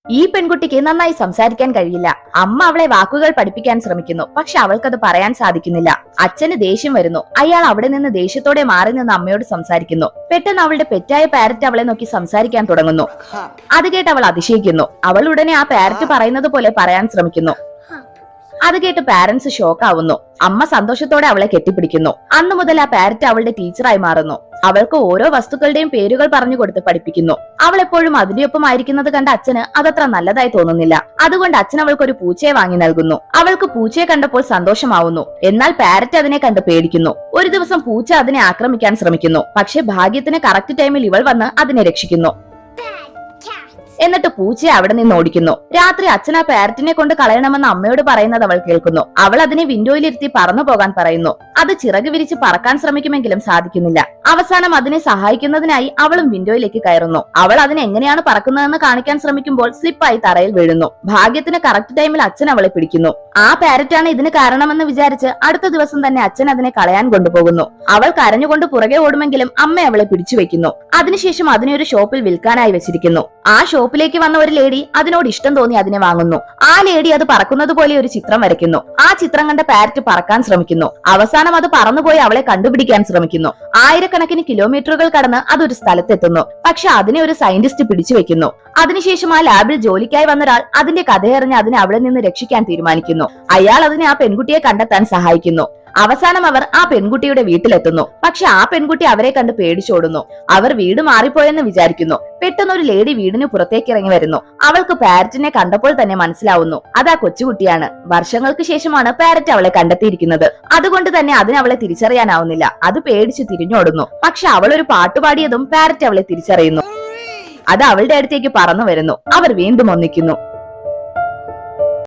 ഈ പെൺകുട്ടിക്ക് നന്നായി സംസാരിക്കാൻ കഴിയില്ല. അമ്മ അവളെ വാക്കുകൾ പഠിപ്പിക്കാൻ ശ്രമിക്കുന്നു, പക്ഷെ അവൾക്കത് പറയാൻ സാധിക്കുന്നില്ല. അച്ഛന് ദേഷ്യം വരുന്നു. അയാൾ അവിടെ നിന്ന് ദേഷ്യത്തോടെ മാറി നിന്ന് അമ്മയോട് സംസാരിക്കുന്നു. പെട്ടെന്ന് അവളുടെ പെറ്റായ പാരറ്റ് അവളെ നോക്കി സംസാരിക്കാൻ തുടങ്ങുന്നു. അത് കേട്ട് അവൾ അതിശയിക്കുന്നു. അവൾ ഉടനെ ആ പാരറ്റ് പറയുന്നത് പോലെ പറയാൻ ശ്രമിക്കുന്നു. അത് കേട്ട് പാരന്റ്സ് ഷോക്ക് ആവുന്നു. അമ്മ സന്തോഷത്തോടെ അവളെ കെട്ടിപ്പിടിക്കുന്നു. അന്നു മുതൽ ആ പാരറ്റ് അവളുടെ ടീച്ചറായി മാറുന്നു. അവൾക്ക് ഓരോ വസ്തുക്കളുടെയും പേരുകൾ പറഞ്ഞു കൊടുത്ത് പഠിപ്പിക്കുന്നു. അവൾ എപ്പോഴും അതിന്റെയൊപ്പം ആയിരിക്കുന്നത് കണ്ട അച്ഛന് അതത്ര നല്ലതായി തോന്നുന്നില്ല. അതുകൊണ്ട് അച്ഛൻ അവൾക്ക് ഒരു പൂച്ചയെ വാങ്ങി നൽകുന്നു. അവൾക്ക് പൂച്ചയെ കണ്ടപ്പോൾ സന്തോഷമാവുന്നു. എന്നാൽ പാരറ്റ് അതിനെ കണ്ട് പേടിക്കുന്നു. ഒരു ദിവസം പൂച്ച അതിനെ ആക്രമിക്കാൻ ശ്രമിക്കുന്നു. പക്ഷെ ഭാഗ്യത്തിന് കറക്റ്റ് ടൈമിൽ ഇവൾ വന്ന് അതിനെ രക്ഷിക്കുന്നു. എന്നിട്ട് പൂച്ചയെ അവിടെ നിന്ന് ഓടിക്കുന്നു. രാത്രി അച്ഛൻ ആ പാരറ്റിനെ കൊണ്ട് കളയണമെന്ന് അമ്മയോട് പറയുന്നത് അവൾ കേൾക്കുന്നു. അവൾ അതിനെ വിൻഡോയിലിരുത്തി പറന്നു പോകാൻ പറയുന്നു. അത് ചിറക് വിരിച്ച് പറക്കാൻ ശ്രമിക്കുമെങ്കിലും സാധിക്കുന്നില്ല. അവസാനം അതിനെ സഹായിക്കുന്നതിനായി അവളും വിൻഡോയിലേക്ക് കയറുന്നു. അവൾ അതിനെ എങ്ങനെയാണ് പറക്കുന്നതെന്ന് കാണിക്കാൻ ശ്രമിക്കുമ്പോൾ സ്ലിപ്പായി തറയിൽ വീഴുന്നു. ഭാഗ്യത്തിന് കറക്റ്റ് ടൈമിൽ അച്ഛൻ അവളെ പിടിക്കുന്നു. ആ പാരറ്റാണ് ഇതിന് കാരണമെന്ന് വിചാരിച്ച് അടുത്ത ദിവസം തന്നെ അച്ഛൻ അതിനെ കളയാൻ കൊണ്ടുപോകുന്നു. അവൾ കരഞ്ഞുകൊണ്ട് പുറകെ ഓടുമെങ്കിലും അമ്മ അവളെ പിടിച്ചു വെക്കുന്നു. അതിനുശേഷം അതിനെ ഒരു ഷോപ്പിൽ വിൽക്കാനായി വെച്ചിരിക്കുന്നു. ആ ഷോപ്പിലേക്ക് വന്ന ഒരു ലേഡി അതിനോട് ഇഷ്ടം തോന്നി അതിനെ വാങ്ങുന്നു. ആ ലേഡി അത് പറക്കുന്നത് പോലെ ഒരു ചിത്രം വരയ്ക്കുന്നു. ആ ചിത്രം കണ്ട പാരറ്റ് പറക്കാൻ ശ്രമിക്കുന്നു. അവസാനം അത് പറന്നുപോയി അവളെ കണ്ടുപിടിക്കാൻ ശ്രമിക്കുന്നു. ആയിരക്കണക്കിന് കിലോമീറ്ററുകൾ കടന്ന് അതൊരു സ്ഥലത്തെത്തുന്നു. പക്ഷെ അതിനെ ഒരു സയന്റിസ്റ്റ് പിടിച്ചു വെക്കുന്നു. അതിനുശേഷം ആ ലാബിൽ ജോലിക്കായി വന്നൊരാൾ അതിന്റെ കഥയറിഞ്ഞ് അതിനെ അവിടെ നിന്ന് രക്ഷിക്കാൻ തീരുമാനിക്കുന്നു. അയാൾ അതിനെ ആ പെൺകുട്ടിയെ കണ്ടെത്താൻ സഹായിക്കുന്നു. അവസാനം അവർ ആ പെൺകുട്ടിയുടെ വീട്ടിലെത്തുന്നു. പക്ഷെ ആ പെൺകുട്ടി അവരെ കണ്ട് പേടിച്ചോടുന്നു. അവർ വീട് മാറിപ്പോയെന്ന് വിചാരിക്കുന്നു. പെട്ടെന്ന് ഒരു ലേഡി വീടിന് പുറത്തേക്ക് ഇറങ്ങി വരുന്നു. അവൾക്ക് പാരറ്റിനെ കണ്ടപ്പോൾ തന്നെ മനസ്സിലാവുന്നു അതാ കൊച്ചുകുട്ടിയാണ്. വർഷങ്ങൾക്ക് ശേഷമാണ് പാരറ്റ് അവളെ കണ്ടെത്തിയിരിക്കുന്നത്. അതുകൊണ്ട് തന്നെ അതിന് അവളെ തിരിച്ചറിയാനാവുന്നില്ല. അത് പേടിച്ച് തിരിഞ്ഞോടുന്നു. പക്ഷെ അവൾ ഒരു പാട്ടുപാടിയതും പാരറ്റ് അവളെ തിരിച്ചറിയുന്നു. അത് അവളുടെ അടുത്തേക്ക് പറന്നു വരുന്നു. അവർ വീണ്ടും ഒന്നിക്കുന്നു.